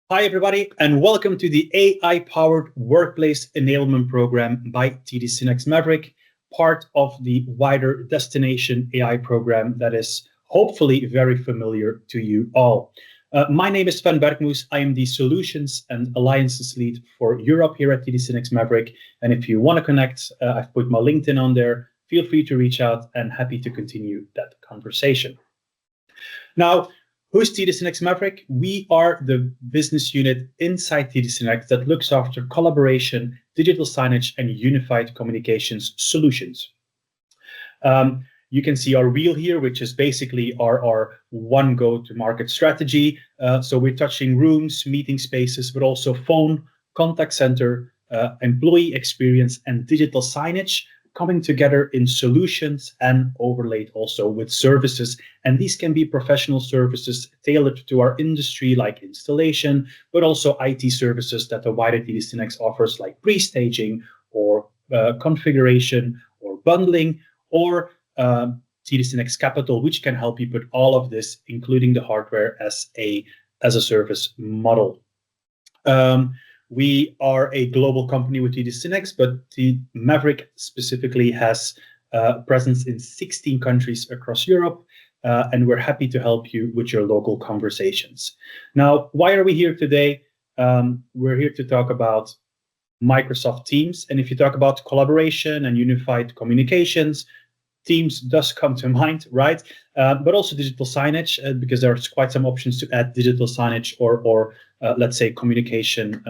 Hi, everybody, and welcome to the AI-powered workplace enablement program by TD SYNNEX Maverick, part of the wider Destination AI program that is hopefully very familiar to you all. My name is Sven Bergmoes. I am the Solutions and Alliances Lead for Europe here at TD SYNNEX Maverick. And if you want to connect, I've put my LinkedIn on there. Feel free to reach out and happy to continue that conversation. Now, who's TD SYNNEX Maverick? We are the business unit inside TD SYNNEX that looks after collaboration, digital signage, and unified communications solutions. You can see our wheel here, which is basically our one go-to-market strategy. So we're touching rooms, meeting spaces, but also phone, contact center, employee experience, and digital signage coming together in solutions and overlaid also with services. And these can be professional services tailored to our industry, like installation, but also IT services that the wider TD SYNNEX offers, like pre-staging or configuration or bundling, or TD SYNNEX Capital, which can help you put all of this, including the hardware, as a service model. We are a global company with TD SYNNEX, but the Maverick specifically has presence in 16 countries across Europe, and we're happy to help you with your local conversations. Now, why are we here today? We're here to talk about Microsoft Teams, and if you talk about collaboration and unified communications, Teams does come to mind, right? But also digital signage, because there's quite some options to add digital signage or let's say communication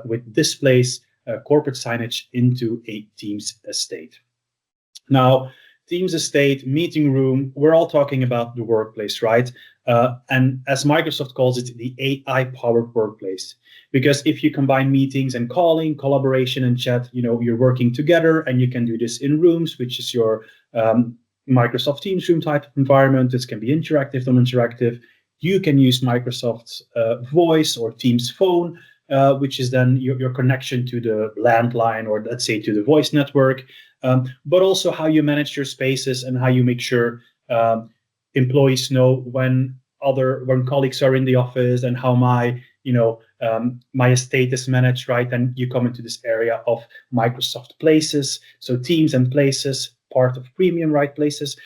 with displays, corporate signage into a Teams estate. Now, Teams estate, meeting room, we're all talking about the workplace, right? And as Microsoft calls it, the AI-powered workplace. Because if you combine meetings and calling, collaboration and chat, you're working together, and you can do this in rooms, which is your Microsoft Teams room type of environment. This can be interactive, non-interactive. You can use Microsoft's voice or Teams phone, which is then your connection to the landline, or let's say to the voice network, but also how you manage your spaces and how you make sure employees know when colleagues are in the office and how my estate is managed, right? And you come into this area of Microsoft Places. So Teams and Places, part of Premium, right? Places.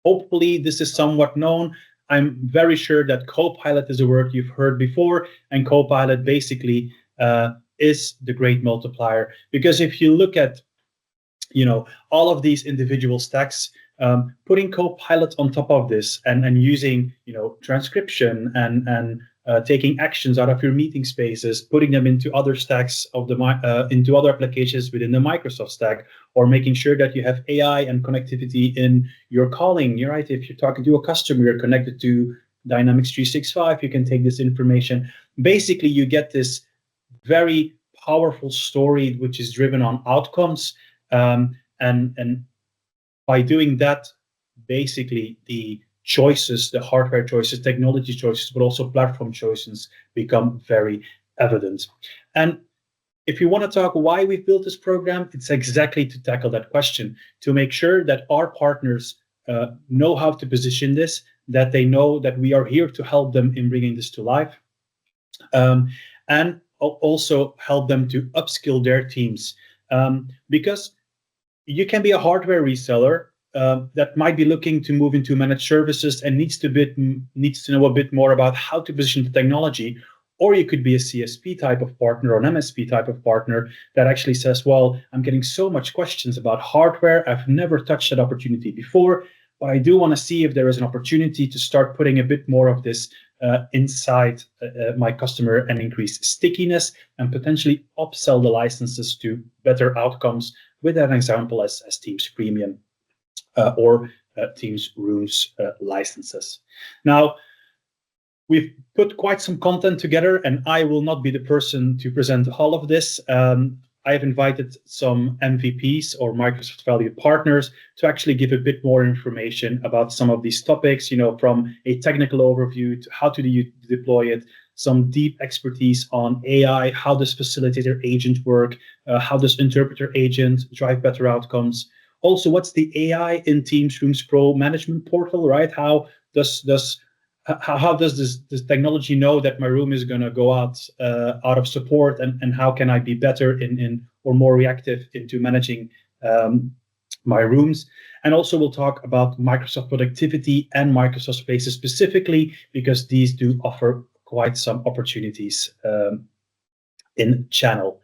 Hopefully this is somewhat known. I'm very sure that Copilot is a word you've heard before, and Copilot basically is the great multiplier. Because if you look at all of these individual stacks, putting Copilot on top of this and using transcription and taking actions out of your meeting spaces, putting them into other stacks of into other applications within the Microsoft stack, or making sure that you have AI and connectivity in your calling. You're right. If you're talking to a customer, you're connected to Dynamics 365. You can take this information. Basically, you get this very powerful story which is driven on outcomes, and by doing that, basically the choices, the hardware choices, technology choices, but also platform choices become very evident. And if you want to talk why we've built this program, it's exactly to tackle that question, to make sure that our partners know how to position this, that they know that we are here to help them in bringing this to life, and also help them to upskill their teams. Because you can be a hardware reseller that might be looking to move into managed services and needs to know a bit more about how to position the technology. Or you could be a CSP type of partner or an MSP type of partner that actually says, well, I'm getting so much questions about hardware. I've never touched that opportunity before, but I do want to see if there is an opportunity to start putting a bit more of this inside my customer and increase stickiness and potentially upsell the licenses to better outcomes, with an example as Teams Premium or Teams Rooms licenses. Now, we've put quite some content together, and I will not be the person to present all of this. I've invited some MVPs or Microsoft Valued Partners to actually give a bit more information about some of these topics, from a technical overview to how to deploy it, some deep expertise on AI, how does facilitator agent work, how does interpreter agent drive better outcomes. Also, what's the AI in Teams Rooms Pro management portal, right? How does how does this technology know that my room is going to go out of support, and how can I be better in or more reactive into managing my rooms? And also we'll talk about Microsoft Productivity and Microsoft Spaces specifically, because these do offer quite some opportunities in channel.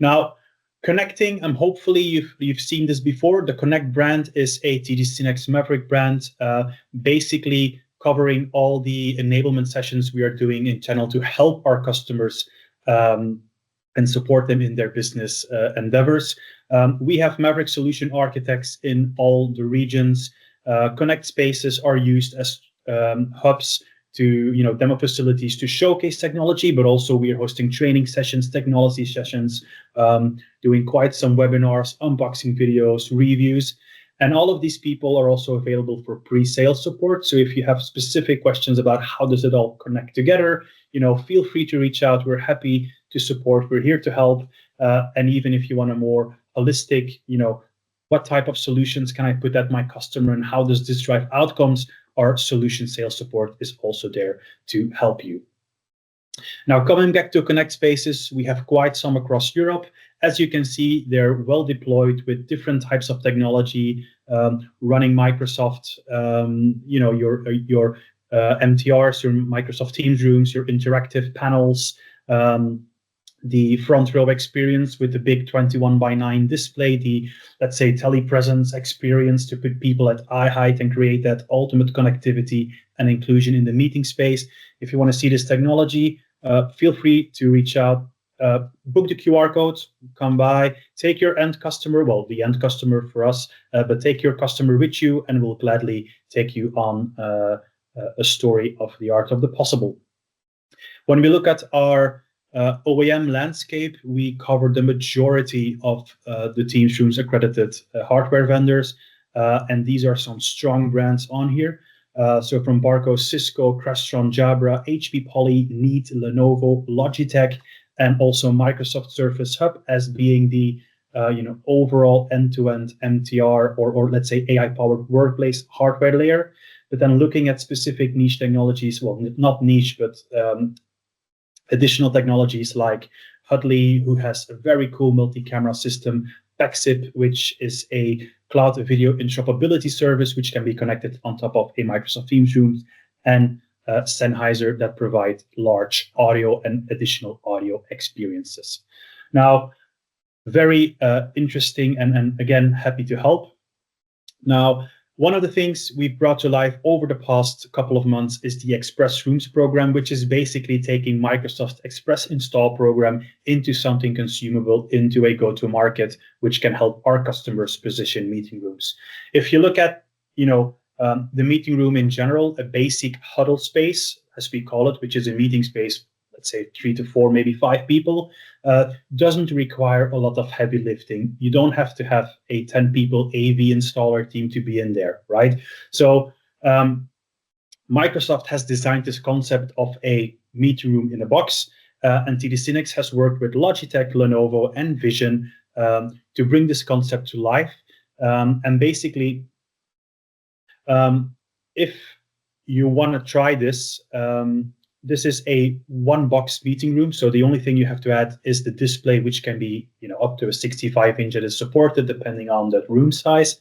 Now, connecting, hopefully you've seen this before. The Connect brand is a TD SYNNEX Maverick brand, basically covering all the enablement sessions we are doing in channel to help our customers and support them in their business endeavors. We have Maverick solution architects in all the regions. Connect Spaces are used as hubs to demo facilities to showcase technology, but also we are hosting training sessions, technology sessions, doing quite some webinars, unboxing videos, reviews. And all of these people are also available for pre-sale support. So if you have specific questions about how does it all connect together, feel free to reach out. We're happy to support. We're here to help. And even if you want a more holistic, what type of solutions can I put at my customer and how does this drive outcomes, our solution sales support is also there to help you. Now, coming back to Connect Spaces, we have quite some across Europe. As you can see, they're well deployed with different types of technology, running Microsoft, your MTRs, your Microsoft Teams rooms, your interactive panels, the front row experience with the big 21:9 display, the, let's say, telepresence experience to put people at eye height and create that ultimate connectivity and inclusion in the meeting space. If you want to see this technology, feel free to reach out, book the QR code, come by, take your end customer, well, the end customer for us, but take your customer with you and we'll gladly take you on a story of the art of the possible. When we look at our OEM landscape, we cover the majority of the Teams Rooms accredited hardware vendors, and these are some strong brands on here. So from Barco, Cisco, Crestron, Jabra, HP Poly, Neat, Lenovo, Logitech, and also Microsoft Surface Hub as being the overall end-to-end MTR or let's say AI-powered workplace hardware layer. But then looking at specific niche technologies, well, not niche, but additional technologies like Hudley, who has a very cool multi-camera system, Pexip, which is a cloud video interoperability service, which can be connected on top of a Microsoft Teams Room, and Sennheiser that provide large audio and additional audio experiences. Now, very interesting and again, happy to help. Now, one of the things we've brought to life over the past couple of months is the Express Rooms program, which is basically taking Microsoft Express install program into something consumable, into a go-to-market, which can help our customers position meeting rooms. If you look at, the meeting room in general, a basic huddle space, as we call it, which is a meeting space, let's say 3 to 4, maybe 5 people, doesn't require a lot of heavy lifting. You don't have to have a 10 people AV installer team to be in there, right? So Microsoft has designed this concept of a meeting room in a box, and TD SYNNEX has worked with Logitech, Lenovo, and Vision to bring this concept to life. And basically, if you want to try this, this is a one-box meeting room, so the only thing you have to add is the display, which can be, up to a 65-inch that is supported depending on that room size.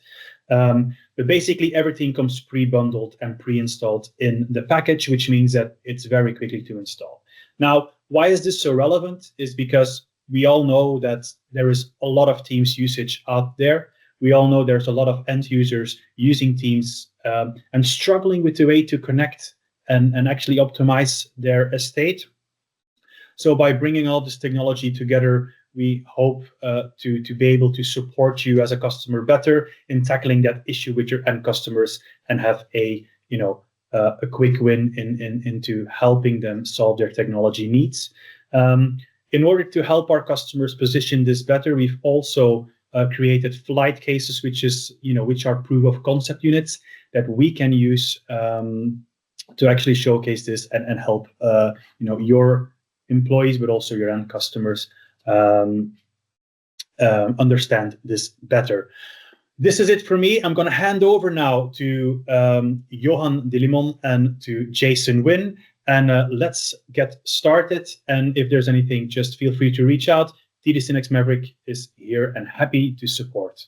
But basically, everything comes pre-bundled and pre-installed in the package, which means that it's very quickly to install. Now, why is this so relevant? Is because we all know that there is a lot of Teams usage out there. We all know there's a lot of end users using Teams and struggling with the way to connect and actually optimize their estate. So by bringing all this technology together, we hope to be able to support you as a customer better in tackling that issue with your end customers and have a quick win into helping them solve their technology needs. In order to help our customers position this better, we've also created flight cases, which are proof of concept units that we can use to actually showcase this and help your employees, but also your end customers understand this better. This is it for me. I'm going to hand over now to Johan de Limon and to Jason Wynn, and let's get started. And if there's anything, just feel free to reach out. TD SYNNEX Maverick is here and happy to support.